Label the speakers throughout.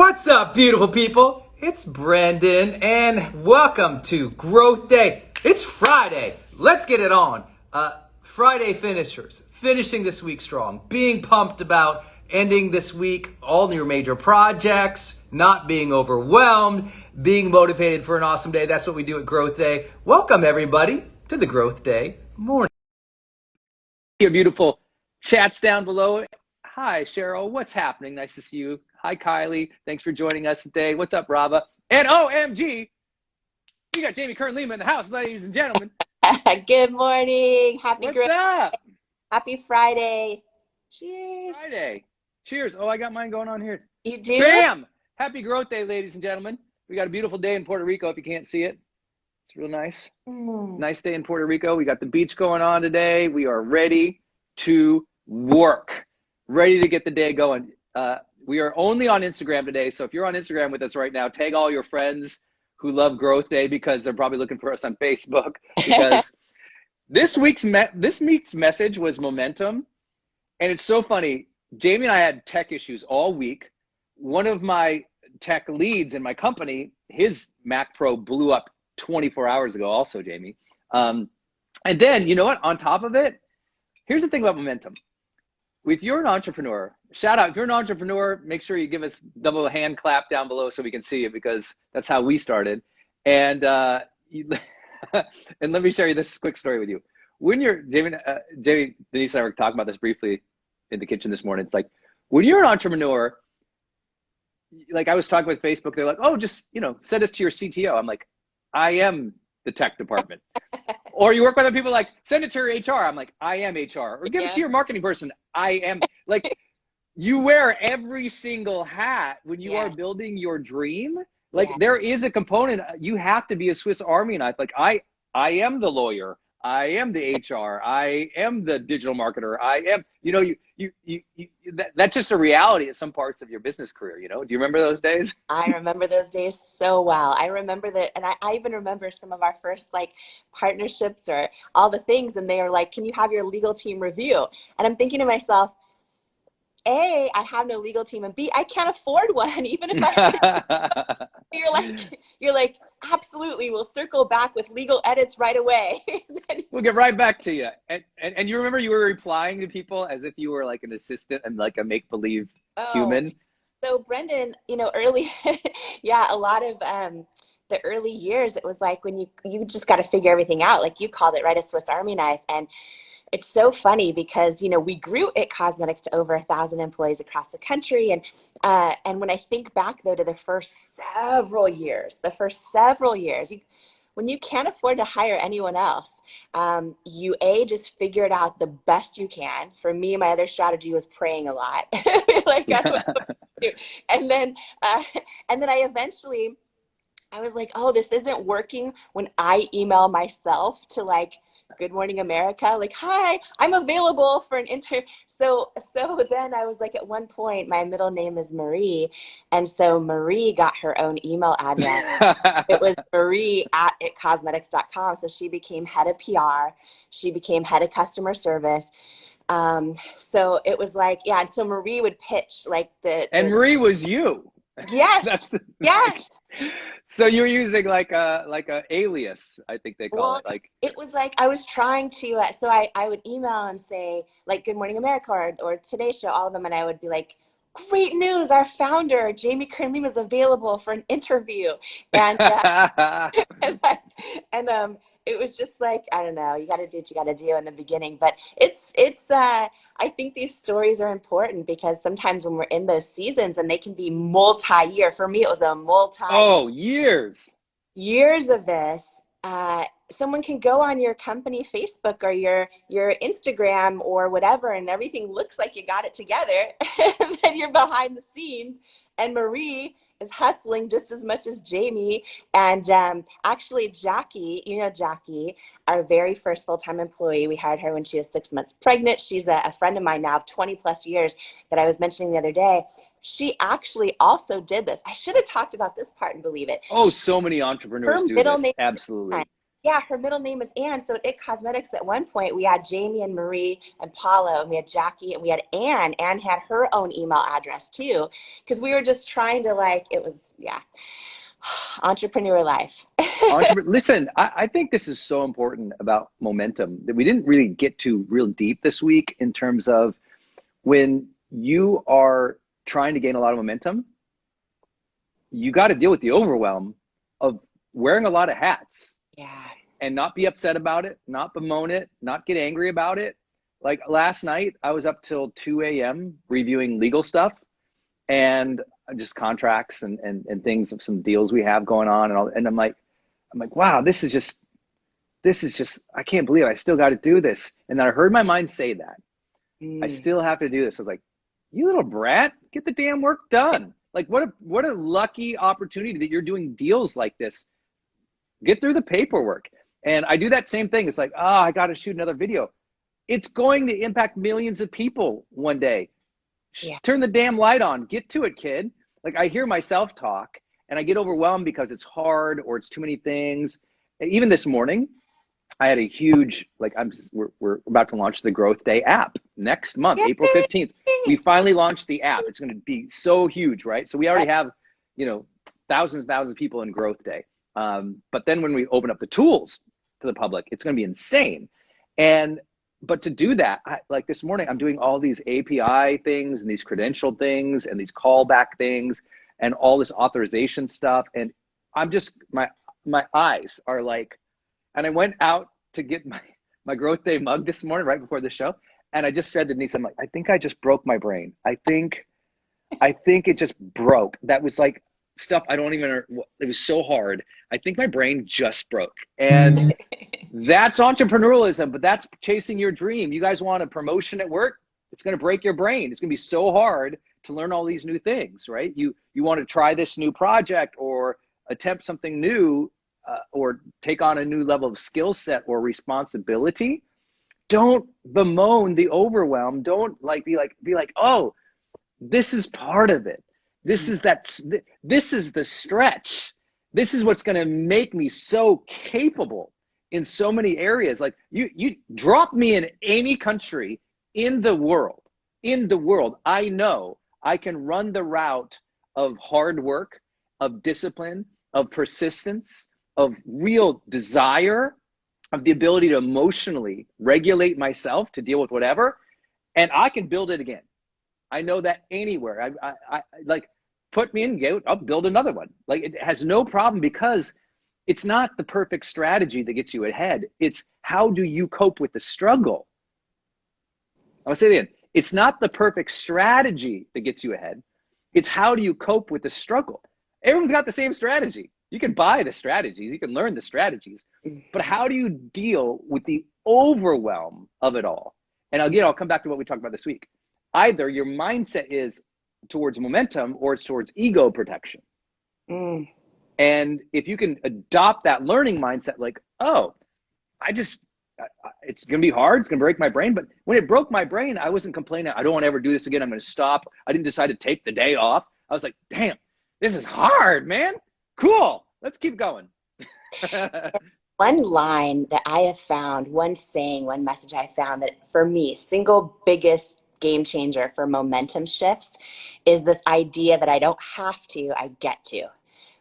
Speaker 1: What's up, beautiful people? It's Brendon, and welcome to Growth Day. It's Friday. Let's get it on. Friday finishers, finishing this week strong, being pumped about ending this week, all your major projects, not being overwhelmed, being motivated for an awesome day. That's what we do at Growth Day. Welcome, everybody, to the Growth Day morning. Your beautiful chats down below. Hi, Cheryl. What's happening? Nice to see you. Hi, Kylie. Thanks for joining us today. What's up, Brava? And OMG, we got Kern Lima in the house, ladies and gentlemen.
Speaker 2: Good morning.
Speaker 1: What's up?
Speaker 2: Happy Friday. Cheers.
Speaker 1: Friday. Cheers. Oh, I got mine going on here.
Speaker 2: You do?
Speaker 1: Bam! Happy Growth Day, ladies and gentlemen. We got a beautiful day in Puerto Rico if you can't see it. It's real nice. Nice day in Puerto Rico. We got the beach going on today. We are ready to work. Ready to get the day going. We are only on Instagram today, so if you're on Instagram with us right now, tag all your friends who love Growth Day because they're probably looking for us on Facebook. Because this week's message was momentum, and it's so funny. Jamie and I had tech issues all week. One of my tech leads in my company, his Mac Pro blew up 24 hours ago also, Jamie. And then, you know what? On top of it, here's the thing about momentum. If you're an entrepreneur, shout out. If you're an entrepreneur, make sure you give us double hand clap down below so we can see it because that's how we started. And and let me share you this quick story with you. When you're, Jamie, Denise and I were talking about this briefly in the kitchen this morning. It's like, when you're an entrepreneur, like I was talking with Facebook, they're like, oh, just, send us to your CTO. I'm like, I am the tech department. Or you work with other people like, send it to your HR. I'm like, I am HR. Or give it to your marketing person. I am. Like, you wear every single hat when you are building your dream. Like, there is a component. You have to be a Swiss Army knife. Like, I am the lawyer. I am the HR. I am the digital marketer. I am, that's just a reality at some parts of your business career, Do you remember those days?
Speaker 2: I remember those days so well. I remember that, and I even remember some of our first partnerships or all the things, and they were like, can you have your legal team review? And I'm thinking to myself, A, I have no legal team, and B, I can't afford one, even if I you're like, absolutely, we'll circle back with legal edits right away.
Speaker 1: We'll get right back to you. And you remember you were replying to people as if you were like an assistant and like a make-believe human?
Speaker 2: So Brendon, early, a lot of the early years, it was like when you just got to figure everything out. Like you called it, right, a Swiss Army knife. And it's so funny because, we grew IT Cosmetics to over 1,000 employees across the country. And when I think back, though, to the first several years, when you can't afford to hire anyone else, you, A, just figure it out the best you can. For me, my other strategy was praying a lot. And then I was like, oh, this isn't working when I email myself to Good Morning America, hi, I'm available for an So then I was like, at one point, my middle name is Marie. And so Marie got her own email address. It was marie@itcosmetics.com. So she became head of PR. She became head of customer service. So it was and so Marie would pitch
Speaker 1: And Marie was you.
Speaker 2: Yes. Yes.
Speaker 1: So you were using like a alias, I think they call it.
Speaker 2: It was I was trying to, so I would email and say Good Morning America or Today Show, all of them, and I would be like, great news, our founder, Kern Lima, is available for an interview. And it was just I don't know, you got to do what you got to do in the beginning. But I think these stories are important because sometimes when we're in those seasons and they can be multi-year. For me, it was a years of this. Someone can go on your company Facebook or your Instagram or whatever, and everything looks like you got it together. And then you're behind the scenes, and Marie is hustling just as much as Jamie. And actually, Jackie, Jackie, our very first full-time employee, we hired her when she was 6 months pregnant. She's a friend of mine now of 20 plus years that I was mentioning the other day. She actually also did this. I should have talked about this part and believe it.
Speaker 1: Oh, so many entrepreneurs do this. Absolutely.
Speaker 2: Yeah, her middle name is Anne. So at It Cosmetics, at one point, we had Jamie and Marie and Paula, and we had Jackie, and we had Anne. Anne had her own email address too, because we were just trying to it was, yeah, entrepreneur life.
Speaker 1: Listen, I think this is so important about momentum that we didn't really get to real deep this week in terms of when you are trying to gain a lot of momentum, you got to deal with the overwhelm of wearing a lot of hats.
Speaker 2: Yeah.
Speaker 1: And not be upset about it, not bemoan it, not get angry about it. Like last night, I was up till 2 a.m. reviewing legal stuff and just contracts and things of some deals we have going on. And I'm like, wow, this is just, I can't believe I still got to do this. And then I heard my mind say that. I still have to do this. I was like, you little brat, get the damn work done. Like what a lucky opportunity that you're doing deals like this. Get through the paperwork. And I do that same thing. It's like, I got to shoot another video. It's going to impact millions of people one day. Yeah. Turn the damn light on. Get to it, kid. Like I hear myself talk and I get overwhelmed because it's hard or it's too many things. And even this morning, I had a huge, we're about to launch the Growth Day app next month, Yay! April 15th. We finally launched the app. It's going to be so huge, right? So we already have, thousands of people in Growth Day. But then when we open up the tools to the public, it's going to be insane. But to do that, like this morning, I'm doing all these API things and these credential things and these callback things and all this authorization stuff. And I'm just, my eyes are like, and I went out to get my Growth Day mug this morning, right before the show. And I just said to Denise, I'm like, I think I just broke my brain. I think it just broke. That was like stuff I don't even, it was so hard. I think my brain just broke. And that's entrepreneurialism, but that's chasing your dream. You guys want a promotion at work? It's going to break your brain. It's going to be so hard to learn all these new things, right? You want to try this new project or attempt something new or take on a new level of skill set or responsibility. Don't bemoan the overwhelm. Don't be like, oh, this is part of it. This is the stretch. This is what's going to make me so capable in so many areas. Like you drop me in any country in the world, I know I can run the route of hard work, of discipline, of persistence, of real desire, of the ability to emotionally regulate myself to deal with whatever. And I can build it again. I know that anywhere. I like, put me in, I'll build another one. Like it has no problem because it's not the perfect strategy that gets you ahead. It's how do you cope with the struggle? I'll say it again. It's not the perfect strategy that gets you ahead. It's how do you cope with the struggle? Everyone's got the same strategy. You can buy the strategies. You can learn the strategies. But how do you deal with the overwhelm of it all? And again, I'll come back to what we talked about this week. Either your mindset is towards momentum or it's towards ego protection. And if you can adopt that learning mindset, like, oh, it's going to be hard. It's going to break my brain. But when it broke my brain, I wasn't complaining. I don't want to ever do this again. I'm going to stop. I didn't decide to take the day off. I was like, damn, this is hard, man. Cool. Let's keep going.
Speaker 2: One line that I have found, one saying, one message I found that for me, single biggest game changer for momentum shifts is this idea that I don't have to, I get to.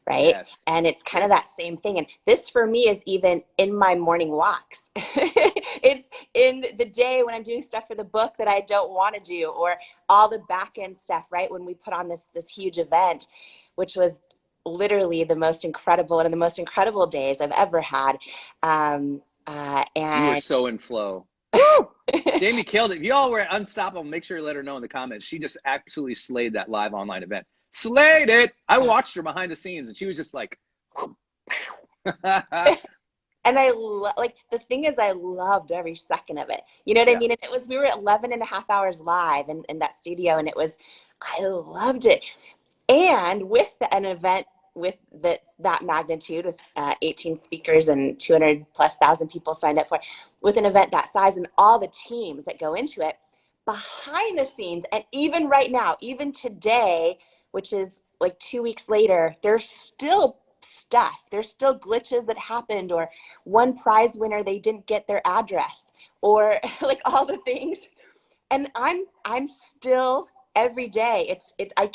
Speaker 2: Right? Yes. And it's kind of that same thing. And this for me is even in my morning walks. It's in the day when I'm doing stuff for the book that I don't want to do, or all the back end stuff, right? When we put on this huge event, which was literally the most incredible, one of the most incredible days I've ever had. And
Speaker 1: you were so in flow. Jamie killed it. If you all were unstoppable, make sure you let her know in the comments. She just absolutely slayed that live online event. Slayed it. I watched her behind the scenes and she was just like,
Speaker 2: and like, the thing is, I loved every second of it. You know what I mean? And it was, we were 11 and a half hours live in that studio, and it was, I loved it. And with an event with that magnitude, with 18 speakers and 200,000+ people signed up for it, with an event that size and all the teams that go into it, behind the scenes, and even right now, even today, which is like 2 weeks later, there's still stuff. There's still glitches that happened, or one prize winner, they didn't get their address, or like all the things. And I'm still every day. I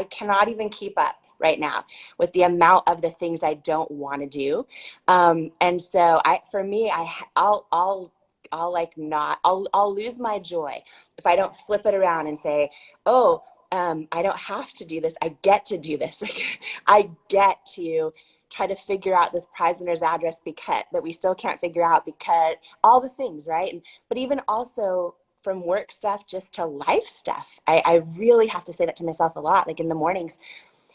Speaker 2: cannot even keep up right now with the amount of the things I don't want to do. And so for me, I'll like not, I'll lose my joy if I don't flip it around and say, oh, I don't have to do this. I get to do this. Like, I get to try to figure out this prize winner's address because that we still can't figure out, because all the things, right? But even also from work stuff just to life stuff, I really have to say that to myself a lot. Like in the mornings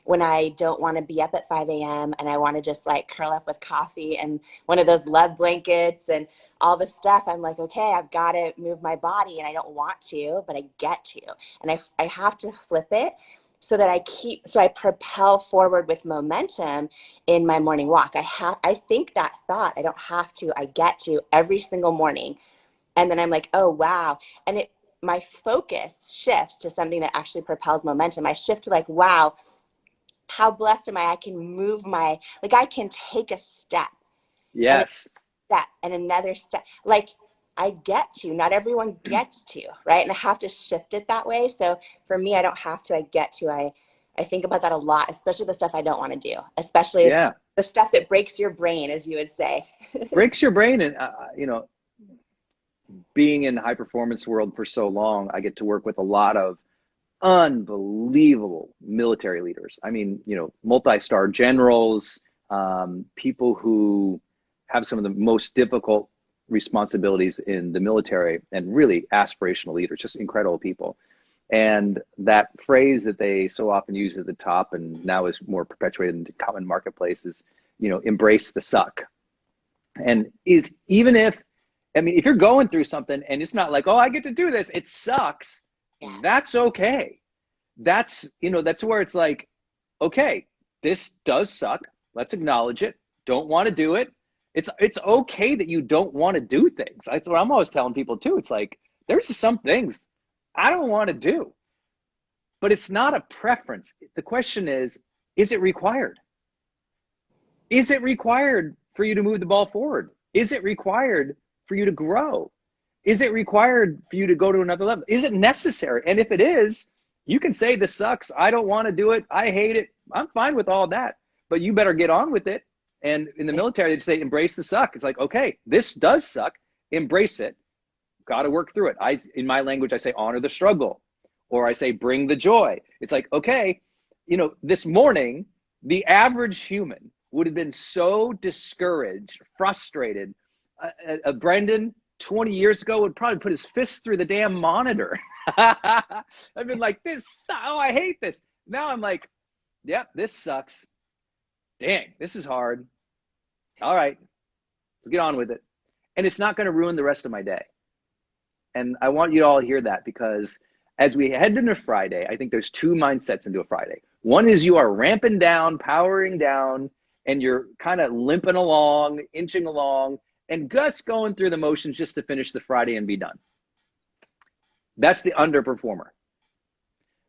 Speaker 2: when I don't want to be up at 5 a.m. and I want to just like curl up with coffee and one of those love blankets and all the stuff, I'm like, okay, I've got to move my body, and I don't want to, but I get to. And I have to flip it so that I propel forward with momentum in my morning walk. I think that thought, I don't have to, I get to, every single morning. And then I'm like, oh, wow. And my focus shifts to something that actually propels momentum. I shift to like, wow, how blessed am I can move like I can take a step.
Speaker 1: Yes.
Speaker 2: And another step. Like I get to, not everyone gets to, right? And I have to shift it that way. So for me, I don't have to, I get to. I think about that a lot, especially the stuff I don't want to do, especially the stuff that breaks your brain, as you would say.
Speaker 1: Breaks your brain. And, being in the high performance world for so long, I get to work with a lot of unbelievable military leaders. I mean, multi-star generals, people who have some of the most difficult responsibilities in the military, and really aspirational leaders, just incredible people. And that phrase that they so often use at the top and now is more perpetuated in the common marketplace is, embrace the suck. And if you're going through something and it's not like, oh, I get to do this, it sucks. Yeah. That's okay. That's where it's like, okay, this does suck. Let's acknowledge it. Don't want to do it. It's okay that you don't want to do things. That's what I'm always telling people too. It's like, there's just some things I don't want to do, but it's not a preference. The question is it required? Is it required for you to move the ball forward? Is it required for you to grow? Is it required for you to go to another level? Is it necessary? And if it is, you can say this sucks. I don't want to do it. I hate it. I'm fine with all that, but you better get on with it. And in the military, they say, embrace the suck. It's like, okay, this does suck. Embrace it. Got to work through it. In my language, I say, honor the struggle, or I say, bring the joy. It's like, okay, this morning, the average human would have been so discouraged, frustrated. Brendon 20 years ago would probably put his fist through the damn monitor. I've been like, I hate this. Now I'm like, yep, this sucks. Dang, this is hard. All right, let's get on with it. And it's not going to ruin the rest of my day. And I want you to all hear that, because as we head into Friday, I think there's two mindsets into a Friday. One is you are ramping down, powering down, and you're kind of limping along, inching along, and just going through the motions just to finish the Friday and be done. That's the underperformer.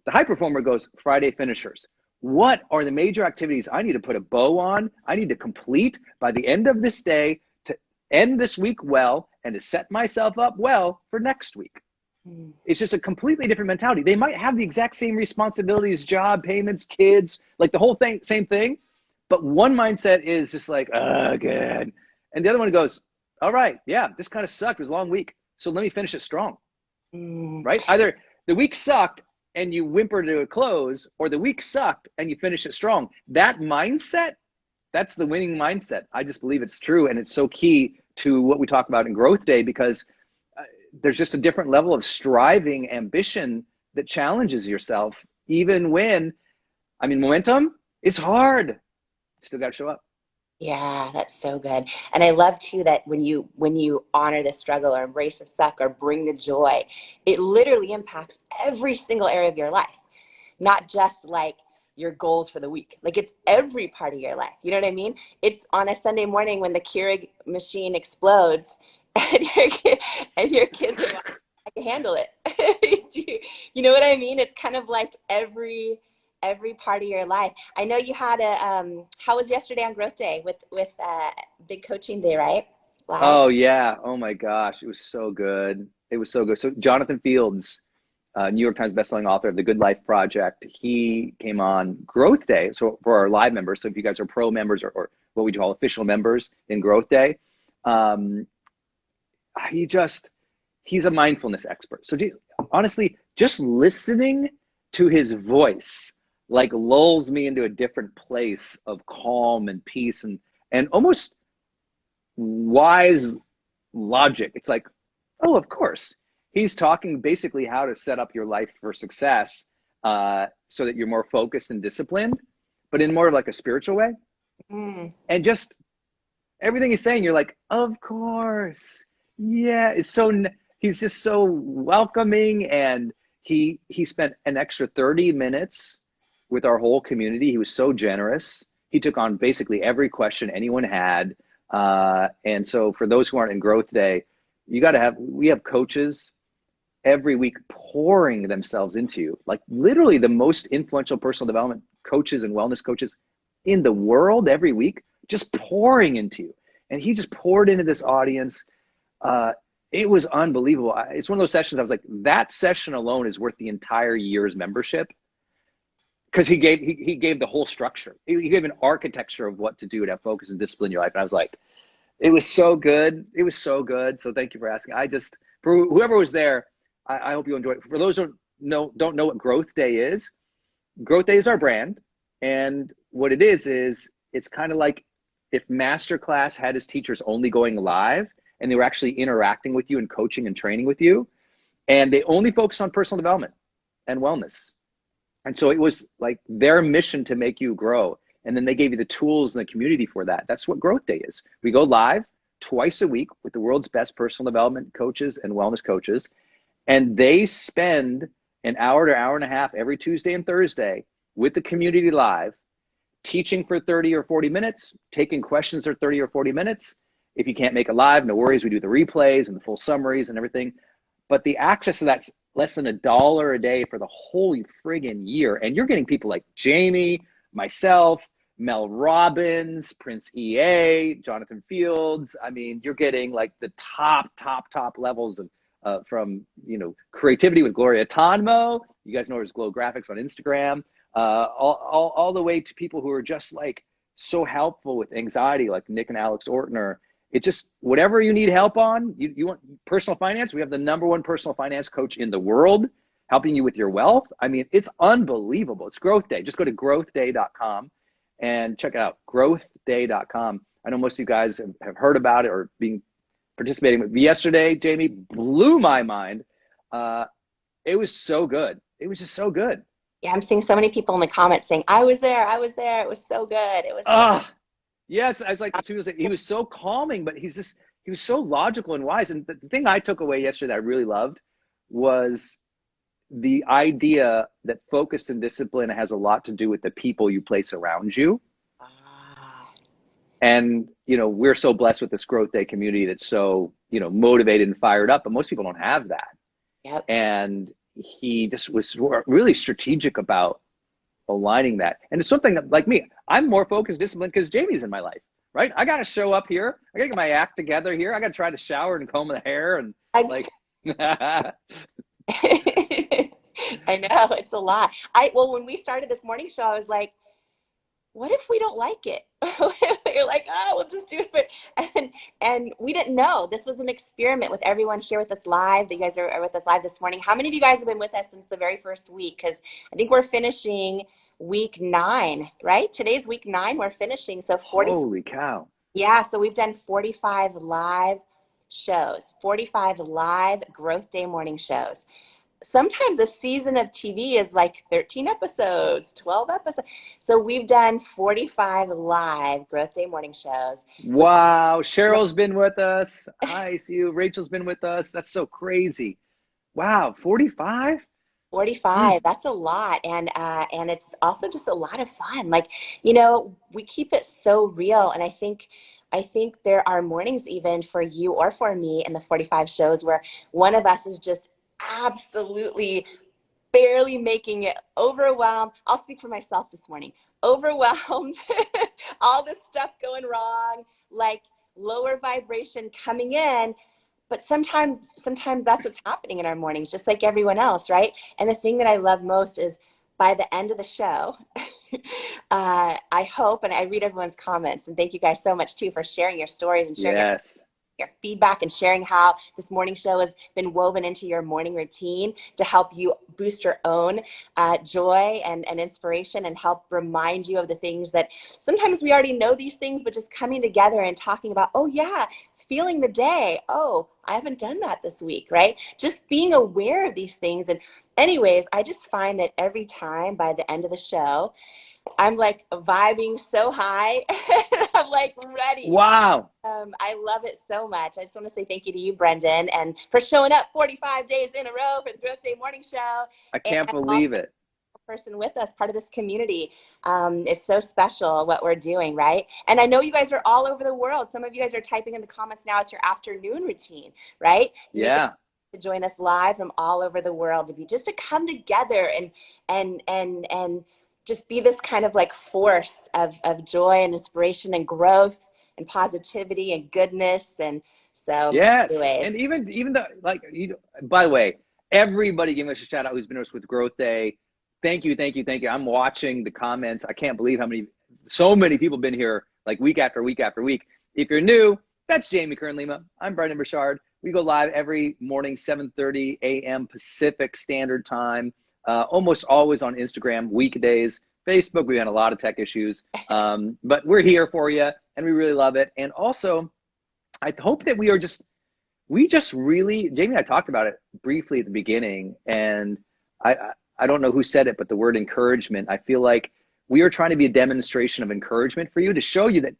Speaker 1: The high performer goes, Friday finishers. What are the major activities I need to put a bow on? I need to complete by the end of this day to end this week well and to set myself up well for next week. It's just a completely different mentality. They might have the exact same responsibilities, job, payments, kids, like the whole thing, same thing. But one mindset is just like, good. And the other one goes, all right, yeah, this kind of sucked. It was a long week. So let me finish it strong, right? Either the week sucked and you whimper to a close, or the week sucked and you finish it strong. That mindset, that's the winning mindset. I just believe it's true. And it's so key to what we talk about in Growth Day, because there's just a different level of striving ambition that challenges yourself, even when, momentum is hard. You still got to show up.
Speaker 2: Yeah, that's so good. And I love too that when you honor the struggle or embrace the suck or bring the joy, it literally impacts every single area of your life, not just like your goals for the week. Like it's every part of your life. You know what I mean? It's on a Sunday morning when the Keurig machine explodes and your kids are like, I can handle it. You know what I mean? It's kind of like every every part of your life. I know you had how was yesterday on Growth Day with big coaching day, right? Live.
Speaker 1: Oh yeah. Oh my gosh. It was so good. It was so good. So Jonathan Fields, New York Times bestselling author of The Good Life Project, he came on Growth Day. So for our live members, so if you guys are pro members or what we call official members in Growth Day, um, he's a mindfulness expert. So honestly, just listening to his voice like lulls me into a different place of calm and peace and almost wise logic. It's like, oh, of course. He's talking basically how to set up your life for success so that you're more focused and disciplined, but in more of like a spiritual way. And just everything he's saying, you're like, of course. Yeah, he's just so welcoming, and he spent an extra 30 minutes with our whole community. He was so generous. He took on basically every question anyone had. And so for those who aren't in Growth Day, we have coaches every week pouring themselves into you, like literally the most influential personal development coaches and wellness coaches in the world every week, just pouring into you. And he just poured into this audience. It was unbelievable. It's one of those sessions I was like, that session alone is worth the entire year's membership, because he gave the whole structure. He gave an architecture of what to do to have focus and discipline in your life. And I was like, it was so good. It was so good. So thank you for asking. For whoever was there, I hope you enjoyed it. For those who don't know what Growth Day is our brand. And what it is it's kind of like if Masterclass had his teachers only going live and they were actually interacting with you and coaching and training with you, and they only focus on personal development and wellness. And so it was like their mission to make you grow. And then they gave you the tools and the community for that. That's what Growth Day is. We go live twice a week with the world's best personal development coaches and wellness coaches. And they spend an hour to hour and a half every Tuesday and Thursday with the community live, teaching for 30 or 40 minutes, taking questions for 30 or 40 minutes. If you can't make it live, no worries. We do the replays and the full summaries and everything. But the access to that's less than $1 a day for the whole friggin' year. And you're getting people like Jamie, myself, Mel Robbins, Prince EA, Jonathan Fields. I mean, you're getting like the top levels of from, creativity with Gloria Tonmo. You guys know her as Glow Graphics on Instagram. All the way to people who are just like so helpful with anxiety, like Nick and Alex Ortner. It just, whatever you need help on, you want personal finance, we have the #1 personal finance coach in the world helping you with your wealth. I mean, it's unbelievable. It's Growth Day. Just go to growthday.com and check it out, growthday.com. I know most of you guys have heard about it or participating with me. Yesterday, Jamie, blew my mind. It was so good. It was just so good.
Speaker 2: Yeah, I'm seeing so many people in the comments saying, I was there. It was so good. It was
Speaker 1: yes, I was like, he was so calming, but he was so logical and wise. And the thing I took away yesterday that I really loved was the idea that focus and discipline has a lot to do with the people you place around you. And, we're so blessed with this Growth Day community that's so, motivated and fired up, but most people don't have that.
Speaker 2: Yep.
Speaker 1: And he just was really strategic about aligning that. And it's something that, like me, I'm more focused, disciplined because Jamie's in my life, right? I got to show up here. I got to get my act together here. I got to try to shower and comb the hair and like.
Speaker 2: I know, it's a lot. When we started this morning show, I was like, what if we don't like it? You're like, we'll just do it. And we didn't know. This was an experiment with everyone here with us live. You guys are with us live this morning. How many of you guys have been with us since the very first week? Because I think we're finishing week 9, right? Today's week 9, we're finishing. So 40.
Speaker 1: Holy cow.
Speaker 2: Yeah, so we've done 45 live shows, 45 live Growth Day morning shows. Sometimes a season of TV is like 13 episodes, 12 episodes. So we've done 45 live Growth Day morning shows.
Speaker 1: Wow. Cheryl's been with us. I see you. Rachel's been with us. That's so crazy. Wow. 45?
Speaker 2: 45. That's a lot. And it's also just a lot of fun. Like, we keep it so real. And I think there are mornings even for you or for me in the 45 shows where one of us is just absolutely barely making it, overwhelmed. I'll speak for myself this morning. Overwhelmed, all this stuff going wrong, like lower vibration coming in. But sometimes that's what's happening in our mornings, just like everyone else, right? And the thing that I love most is by the end of the show, I hope, and I read everyone's comments, and thank you guys so much too for sharing your stories and sharing your feedback and sharing how this morning show has been woven into your morning routine to help you boost your own joy and inspiration, and help remind you of the things that sometimes we already know these things, but just coming together and talking about, oh yeah, feeling the day, oh, I haven't done that this week, right? Just being aware of these things. And anyways, I just find that every time by the end of the show, I'm like vibing so high. I'm like ready.
Speaker 1: Wow.
Speaker 2: I love it so much. I just want to say thank you to you, Brendon, and for showing up 45 days in a row for the Growth Day Morning Show.
Speaker 1: I can't believe it.
Speaker 2: Person with us, part of this community. It's so special what we're doing, right? And I know you guys are all over the world. Some of you guys are typing in the comments now. It's your afternoon routine, right?
Speaker 1: Yeah.
Speaker 2: To join us live from all over the world, to come together and just be this kind of like force of joy and inspiration and growth and positivity and goodness. And so
Speaker 1: yes,
Speaker 2: anyways.
Speaker 1: and even though, like, by the way, everybody give us a shout out who's been with us with Growth Day. Thank you. I'm watching the comments. I can't believe so many people have been here like week after week after week. If you're new, that's Jamie Kern Lima. I'm Brendon Burchard. We go live every morning, 7:30 a.m. Pacific Standard Time. Almost always on Instagram, weekdays. Facebook, we've had a lot of tech issues, but we're here for you, and we really love it. And also, I hope that we just really, Jamie and I talked about it briefly at the beginning, and I don't know who said it, but the word encouragement, I feel like we are trying to be a demonstration of encouragement for you, to show you that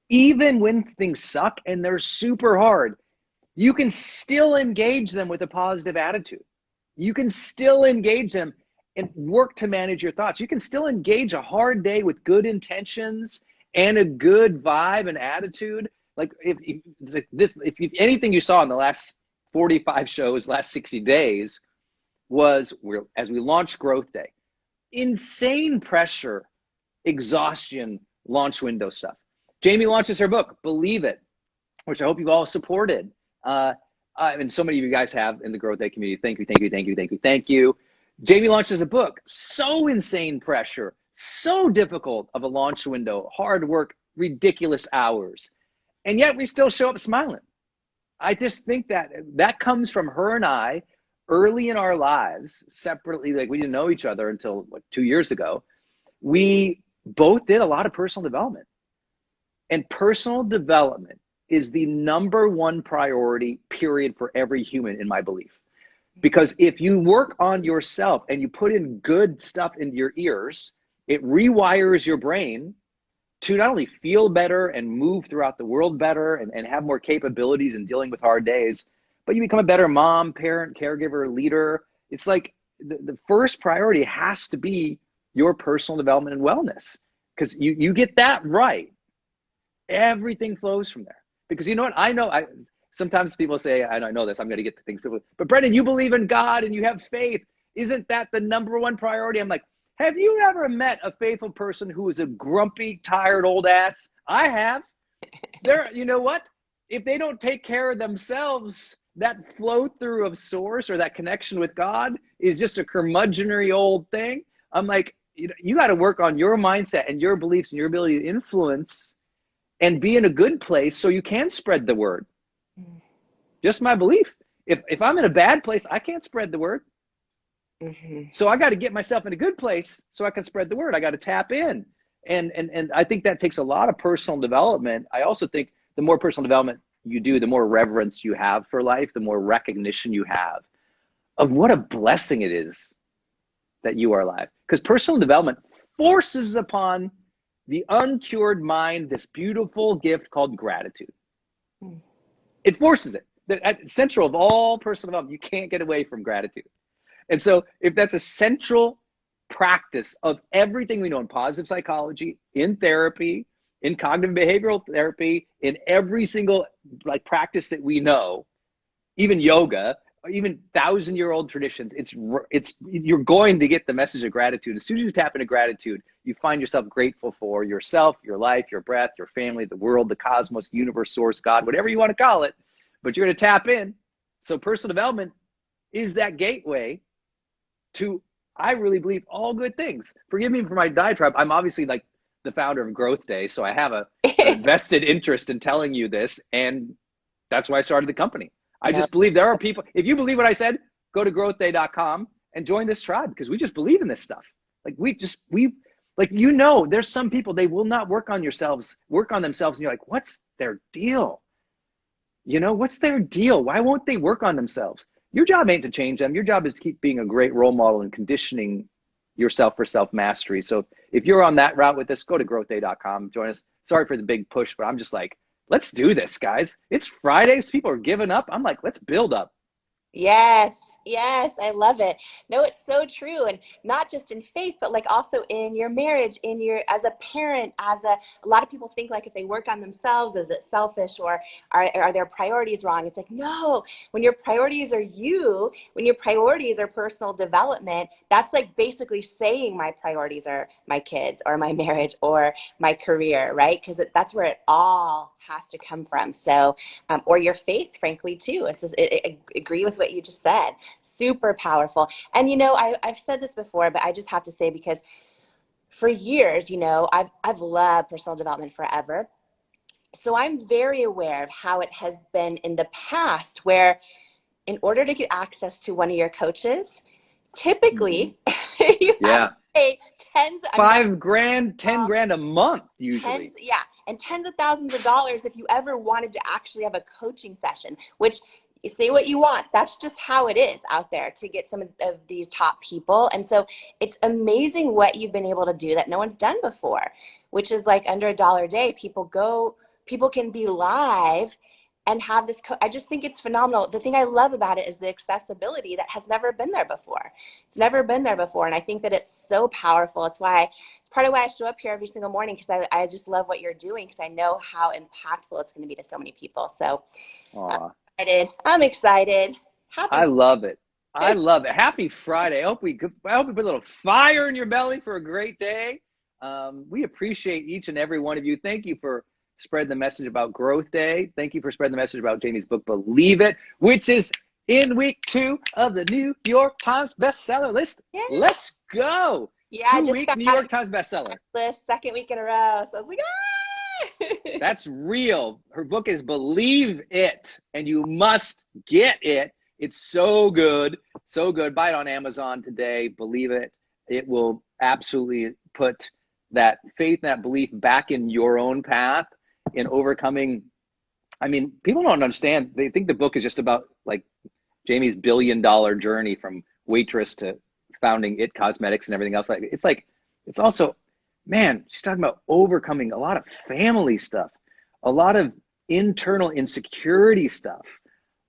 Speaker 1: even when things suck and they're super hard, you can still engage them with a positive attitude. You can still engage them and work to manage your thoughts. You can still engage a hard day with good intentions and a good vibe and attitude. Like if anything you saw in the last 45 shows, last 60 days, was as we launched Growth Day, insane pressure, exhaustion, launch window stuff. Jamie launches her book, Believe It, which I hope you've all supported. And so many of you guys have in the Growth Day community. Thank you. Jamie launches a book. So insane pressure, so difficult of a launch window, hard work, ridiculous hours. And yet we still show up smiling. I just think that comes from her and I early in our lives, separately. Like, we didn't know each other until 2 years ago. We both did a lot of personal development. And personal development is the number one priority, period, for every human, in my belief. Because if you work on yourself and you put in good stuff into your ears, it rewires your brain to not only feel better and move throughout the world better and have more capabilities in dealing with hard days, but you become a better mom, parent, caregiver, leader. It's like the first priority has to be your personal development and wellness. Because you get that right, everything flows from there. Because you know what? I know sometimes people say, I know this, I'm going to get the things people, but Brendon, you believe in God and you have faith. Isn't that the number one priority? I'm like, have you ever met a faithful person who is a grumpy, tired old ass? I have. You know what? If they don't take care of themselves, that flow through of source or that connection with God is just a curmudgeonly old thing. I'm like, you got to work on your mindset and your beliefs and your ability to influence and be in a good place so you can spread the word. Just my belief. If I'm in a bad place, I can't spread the word. Mm-hmm. So I got to get myself in a good place so I can spread the word. I got to tap in. And I think that takes a lot of personal development. I also think the more personal development you do, the more reverence you have for life, the more recognition you have of what a blessing it is that you are alive. Because personal development forces upon the uncured mind this beautiful gift called gratitude. It forces it. At the central of all personal development, you can't get away from gratitude. And so if that's a central practice of everything we know in positive psychology, in therapy, in cognitive behavioral therapy, in every single practice that we know, even yoga, even 1,000-year-old traditions. You're going to get the message of gratitude. As soon as you tap into gratitude, you find yourself grateful for yourself, your life, your breath, your family, the world, the cosmos, universe, source, God, whatever you want to call it. But you're going to tap in. So personal development is that gateway to, I really believe, all good things. Forgive me for my diatribe. I'm obviously like the founder of Growth Day, so I have a vested interest in telling you this, and that's why I started the company. I just believe there are people, if you believe what I said, go to growthday.com and join this tribe, because we just believe in this stuff. Like there's some people, they will not work on themselves, and you're like, what's their deal? What's their deal? Why won't they work on themselves? Your job ain't to change them. Your job is to keep being a great role model and conditioning yourself for self-mastery. So if you're on that route with this, go to growthday.com, join us. Sorry for the big push, but I'm just like, let's do this, guys. It's Fridays. People are giving up. I'm like, let's build up.
Speaker 2: Yes. Yes, I love it. No, it's so true. And not just in faith, but like also in your marriage, as a parent, a lot of people think like if they work on themselves, is it selfish, or are their priorities wrong? It's like, no, when your priorities are when your priorities are personal development, that's like basically saying my priorities are my kids or my marriage or my career, right? Because that's where it all has to come from. So, or your faith, frankly, too. I agree with what you just said. Super powerful. And I've said this before, but I just have to say, because for years, I've loved personal development forever. So I'm very aware of how it has been in the past, where in order to get access to one of your coaches, typically you have to pay
Speaker 1: $5,000, $10,000 a month usually.
Speaker 2: And tens of thousands of dollars if you ever wanted to actually have a coaching session, which, you say what you want. That's just how it is out there to get some of these top people. And so it's amazing what you've been able to do that no one's done before, which is like under $1 a day. People can be live and have this. I just think it's phenomenal. The thing I love about it is the accessibility that has never been there before. It's never been there before. And I think that it's so powerful. It's part of why I show up here every single morning, because I just love what you're doing, because I know how impactful it's going to be to so many people. So I'm excited.
Speaker 1: I love it. I love it. Happy Friday. I hope we put a little fire in your belly for a great day. We appreciate each and every one of you. Thank you for spreading the message about Growth Day. Thank you for spreading the message about Jamie's book, Believe It, which is in week 2 of the New York Times bestseller list. Yes. Let's go. Yeah, 2-week New York Times bestseller.
Speaker 2: List, second week in a row. So I was like,
Speaker 1: That's real. Her book is Believe It, and you must get it. It's so good. So good. Buy it on Amazon today. Believe it. It will absolutely put that faith and that belief back in your own path in overcoming. I mean, people don't understand. They think the book is just about like Jamie's $1 billion journey from waitress to founding It Cosmetics and everything else. It's also, man, she's talking about overcoming a lot of family stuff, a lot of internal insecurity stuff,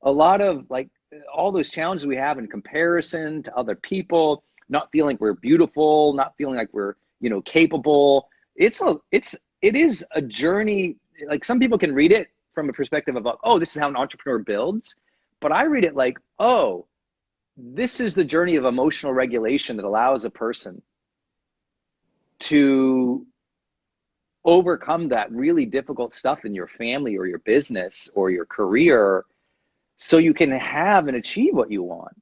Speaker 1: a lot of like all those challenges we have in comparison to other people, not feeling like we're beautiful, not feeling like we're, capable. It is a journey. Like, some people can read it from a perspective of, oh, this is how an entrepreneur builds. But I read it like, oh, this is the journey of emotional regulation that allows a person to overcome that really difficult stuff in your family or your business or your career, so you can have and achieve what you want.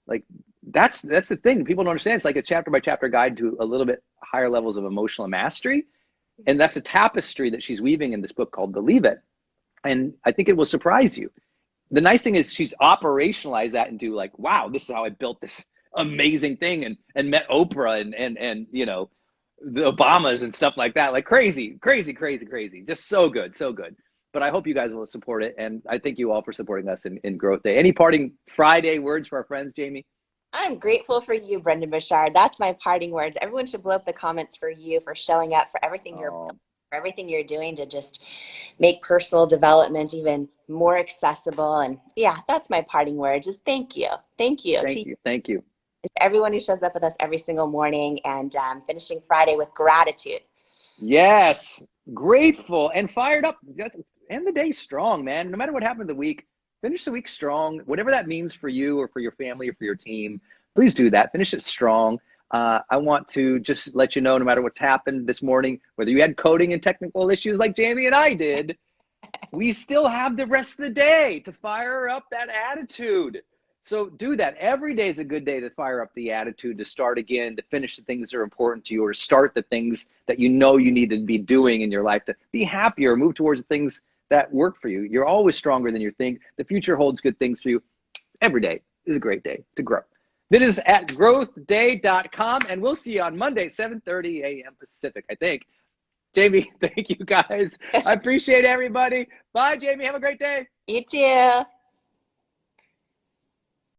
Speaker 1: Like, that's the thing people don't understand. It's like a chapter by chapter guide to a little bit higher levels of emotional mastery. And that's a tapestry that she's weaving in this book called Believe It. And I think it will surprise you. The nice thing is she's operationalized that into like, wow, this is how I built this amazing thing and met Oprah and the Obamas and stuff like that. Like crazy. Just so good. But I hope you guys will support it. And I thank you all for supporting us in Growth Day. Any parting Friday words for our friends, Jamie?
Speaker 2: I'm grateful for you, Brendon Burchard. That's my parting words. Everyone should blow up the comments for you, for showing up, for everything for everything you're doing to just make personal development even more accessible. And yeah, that's my parting words, is thank you. Thank you.
Speaker 1: Thank you.
Speaker 2: Everyone who shows up with us every single morning, and finishing Friday with gratitude.
Speaker 1: Yes. Grateful and fired up. End the day strong, man. No matter what happened in the week, Finish the week strong, whatever that means for you or for your family or for your team. Please do that. Finish it strong. I want to just let you know, no matter what's happened this morning, whether you had coding and technical issues like Jamie and I did, we still have the rest of the day to fire up that attitude. So do that. Every day is a good day to fire up the attitude, to start again, to finish the things that are important to you, or start the things that you know you need to be doing in your life, to be happier, move towards the things that work for you. You're always stronger than you think. The future holds good things for you. Every day is a great day to grow. That is at growthday.com, and we'll see you on Monday, 7:30 a.m. Pacific, I think. Jamie, thank you guys. I appreciate everybody. Bye, Jamie. Have a great day.
Speaker 2: You too.